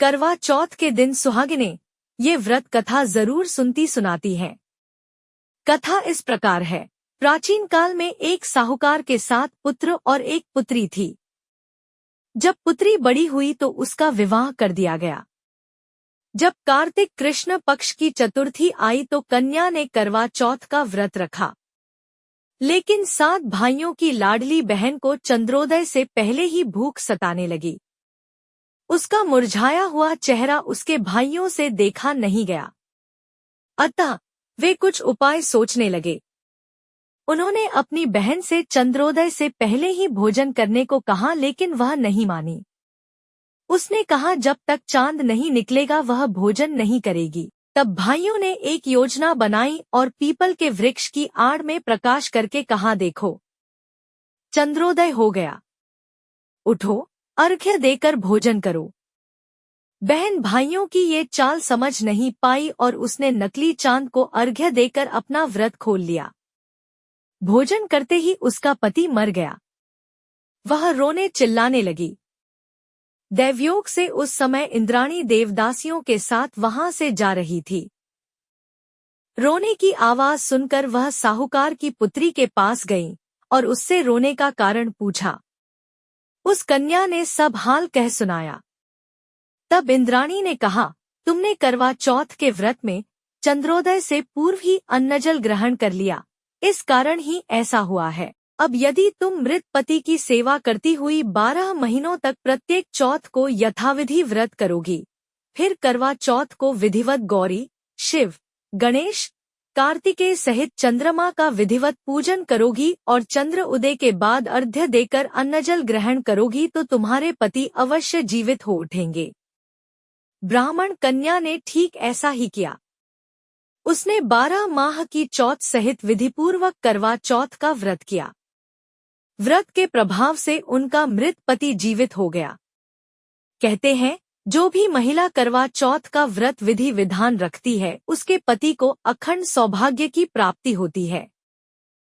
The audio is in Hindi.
करवा चौथ के दिन सुहागिनें ये व्रत कथा जरूर सुनती सुनाती हैं। कथा इस प्रकार है। प्राचीन काल में एक साहूकार के 7 पुत्र और एक पुत्री थी। जब पुत्री बड़ी हुई तो उसका विवाह कर दिया गया। जब कार्तिक कृष्ण पक्ष की चतुर्थी आई तो कन्या ने करवा चौथ का व्रत रखा। लेकिन 7 भाइयों की लाडली बहन को चंद्रोदय से पहले ही भूख सताने लगी। उसका मुरझाया हुआ चेहरा उसके भाइयों से देखा नहीं गया। अतः वे कुछ उपाय सोचने लगे। उन्होंने अपनी बहन से चंद्रोदय से पहले ही भोजन करने को कहा, लेकिन वह नहीं मानी। उसने कहा जब तक चांद नहीं निकलेगा वह भोजन नहीं करेगी। तब भाइयों ने एक योजना बनाई और पीपल के वृक्ष की आड़ में प्रकाश करके कहा, देखो चंद्रोदय हो गया, उठो अर्घ्य देकर भोजन करो। बहन भाइयों की ये चाल समझ नहीं पाई और उसने नकली चांद को अर्घ्य देकर अपना व्रत खोल लिया। भोजन करते ही उसका पति मर गया। वह रोने चिल्लाने लगी। दैवयोग से उस समय इंद्राणी देवदासियों के साथ वहां से जा रही थी। रोने की आवाज सुनकर वह साहूकार की पुत्री के पास गई और उससे रोने का कारण पूछा। उस कन्या ने सब हाल कह सुनाया। तब इंद्राणी ने कहा, तुमने करवा चौथ के व्रत में चंद्रोदय से पूर्व ही अन्नजल ग्रहण कर लिया, इस कारण ही ऐसा हुआ है। अब यदि तुम मृत पति की सेवा करती हुई 12 महीनों तक प्रत्येक चौथ को यथाविधि व्रत करोगी, फिर करवा चौथ को विधिवत गौरी, शिव, गणेश, कार्तिकेय सहित चंद्रमा का विधिवत पूजन करोगी और चंद्र उदय के बाद अर्घ्य देकर अन्नजल ग्रहण करोगी तो तुम्हारे पति अवश्य जीवित हो उठेंगे। ब्राह्मण कन्या ने ठीक ऐसा ही किया। उसने 12 माह की चौथ सहित विधिपूर्वक करवा चौथ का व्रत किया। व्रत के प्रभाव से उनका मृत पति जीवित हो गया। कहते हैं, जो भी महिला करवा चौथ का व्रत विधि विधान रखती है उसके पति को अखंड सौभाग्य की प्राप्ति होती है।